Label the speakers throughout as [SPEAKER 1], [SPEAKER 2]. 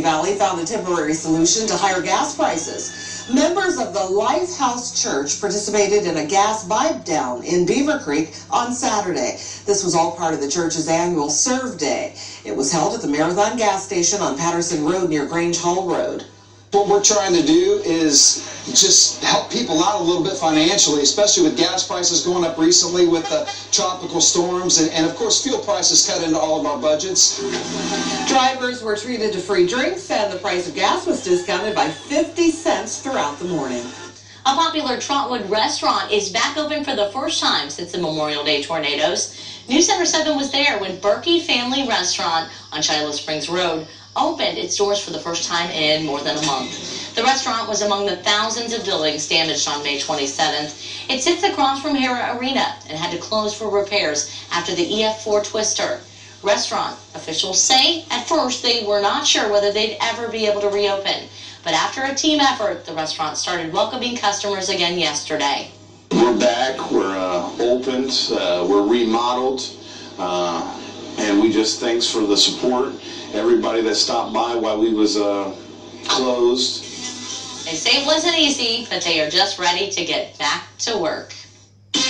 [SPEAKER 1] Valley found a temporary solution to higher gas prices. Members of the Lifehouse Church participated in a gas buy-down in Beaver Creek on Saturday. This was all part of the church's annual Serve Day. It was held at the Marathon gas station on Patterson Road near Grange Hall Road.
[SPEAKER 2] What we're trying to do is just help people out a little bit financially, especially with gas prices going up recently with the tropical storms and of course fuel prices cut into all of our budgets.
[SPEAKER 1] Drivers were treated to free drinks and the price of gas was discounted by 50 cents throughout the morning.
[SPEAKER 3] A popular Trotwood restaurant is back open for the first time since the Memorial Day tornadoes. News Center 7 was there when Berkey Family Restaurant on Shiloh Springs Road opened its doors for the first time in more than a month. The restaurant was among the thousands of buildings damaged on May 27th. It sits across from Hara Arena and had to close for repairs after the EF4 twister. Restaurant officials say at first they were not sure whether they'd ever be able to reopen. But after a team effort, the restaurant started welcoming customers again yesterday.
[SPEAKER 4] We're back, we're opened, we're remodeled, and we just thanks for the support. Everybody that stopped by while we was closed.
[SPEAKER 3] They say it wasn't easy, but they are just ready to get back to work.
[SPEAKER 1] We're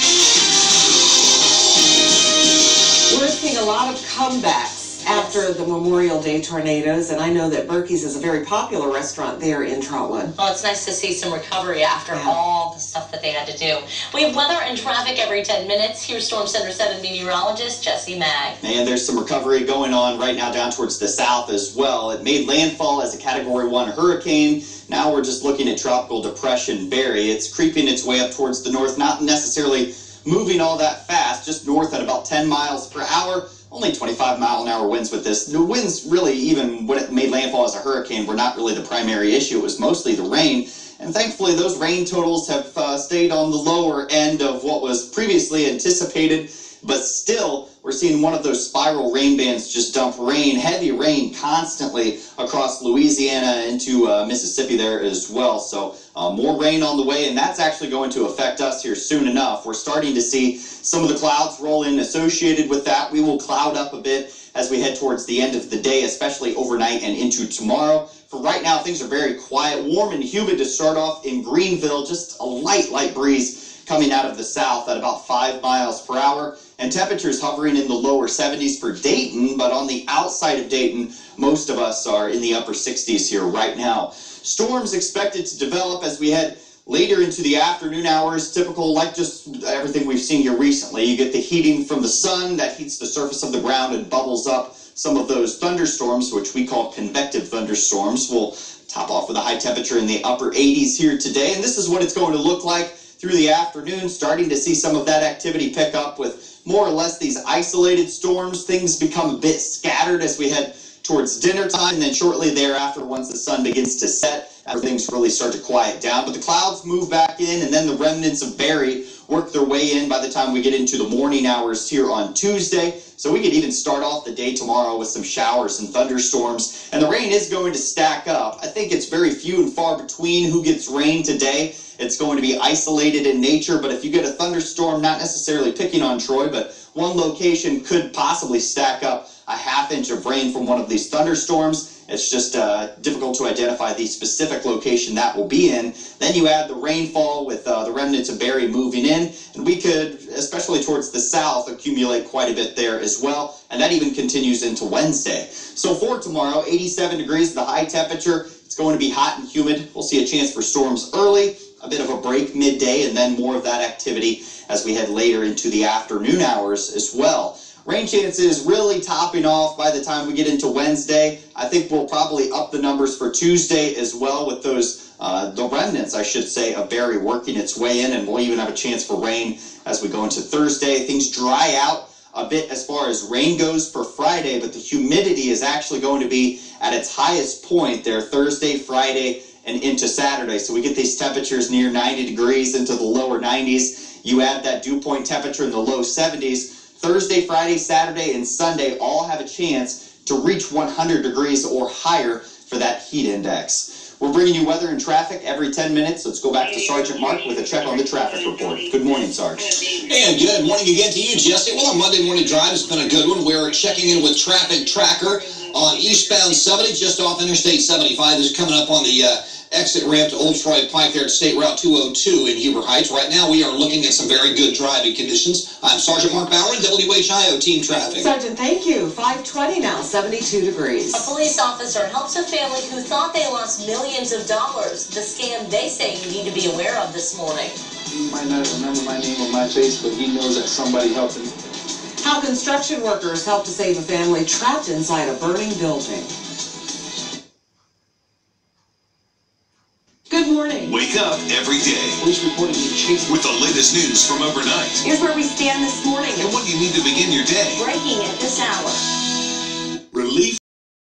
[SPEAKER 1] seeing a lot of comebacks after the Memorial Day tornadoes, and I know that Berkey's is a very popular restaurant there in Trotwood.
[SPEAKER 3] Well, it's nice to see some recovery after all the stuff that they had to do. We have weather and traffic every 10 minutes. Here's Storm Center 7 meteorologist Jesse Maag.
[SPEAKER 5] And there's some recovery going on right now down towards the south as well. It made landfall as a Category 1 hurricane. Now we're just looking at Tropical Depression Barry. It's creeping its way up towards the north, not necessarily moving all that fast, just north at about 10 miles per hour. Only 25-mile-an-hour winds with this. The winds really, even when it made landfall as a hurricane, were not really the primary issue. It was mostly the rain. And thankfully, those rain totals have stayed on the lower end of what was previously anticipated. But still, we're seeing one of those spiral rain bands just dump rain, heavy rain constantly across Louisiana into Mississippi there as well. So more rain on the way, and that's actually going to affect us here soon enough. We're starting to see some of the clouds roll in associated with that. We will cloud up a bit as we head towards the end of the day, especially overnight and into tomorrow. For right now, things are very quiet, warm and humid to start off in Greenville. Just a light breeze coming out of the south at about 5 miles per hour. And temperatures hovering in the lower 70s for Dayton, but on the outside of Dayton, most of us are in the upper 60s here right now. Storms expected to develop as we head later into the afternoon hours, typical like just everything we've seen here recently. You get the heating from the sun that heats the surface of the ground and bubbles up some of those thunderstorms, which we call convective thunderstorms. We'll top off with a high temperature in the upper 80s here today, and this is what it's going to look like through the afternoon, starting to see some of that activity pick up with more or less these isolated storms. Things become a bit scattered as we head towards dinner time, and then shortly thereafter, once the sun begins to set, things really start to quiet down. But the clouds move back in, and then the remnants of Barry work their way in by the time we get into the morning hours here on Tuesday. So we could even start off the day tomorrow with some showers and thunderstorms. And the rain is going to stack up. I think it's very few and far between who gets rain today. It's going to be isolated in nature, but if you get a thunderstorm, not necessarily picking on Troy, but one location could possibly stack up a half-inch of rain from one of these thunderstorms. It's just difficult to identify the specific location that will be in. Then you add the rainfall with the remnants of Barry moving in, and we could, especially towards the south, accumulate quite a bit there as well, and that even continues into Wednesday. So for tomorrow, 87 degrees, the high temperature. It's going to be hot and humid. We'll see a chance for storms early, a bit of a break midday, and then more of that activity as we head later into the afternoon hours as well. Rain chances really topping off by the time we get into Wednesday. I think we'll probably up the numbers for Tuesday as well with those, the remnants, I should say, of Barry working its way in, and we'll even have a chance for rain as we go into Thursday. Things dry out a bit as far as rain goes for Friday, but the humidity is actually going to be at its highest point there Thursday, Friday, and into Saturday. So we get these temperatures near 90 degrees into the lower 90s. You add that dew point temperature in the low 70s. Thursday, Friday, Saturday, and Sunday all have a chance to reach 100 degrees or higher for that heat index. We're bringing you weather and traffic every 10 minutes. Let's go back to Sergeant Mark with a check on the traffic report. Good morning, Sarge.
[SPEAKER 6] And good morning again to you, Jesse. Well, our Monday morning drive has been a good one. We're checking in with Traffic Tracker on eastbound 70, just off Interstate 75. This is coming up on the exit ramp to Old Troy Pike there at State Route 202 in Huber Heights. Right now, we are looking at some very good driving conditions. I'm Sergeant Mark Bauer, WHIO Team Traffic.
[SPEAKER 1] Sergeant, thank you. 5:20 now, 72 degrees.
[SPEAKER 3] A police officer helps a family who thought they lost millions of dollars. The scam they say you need to be aware of this morning.
[SPEAKER 7] He might not remember my name or my face, but he knows that somebody helped him.
[SPEAKER 1] How construction workers help to save a family trapped inside a burning building. Good morning.
[SPEAKER 8] Wake up every day
[SPEAKER 7] Police reported being chased
[SPEAKER 8] with the latest news from overnight
[SPEAKER 3] Here's where we stand this morning.
[SPEAKER 8] and what you need to begin your day.
[SPEAKER 3] Breaking at this hour.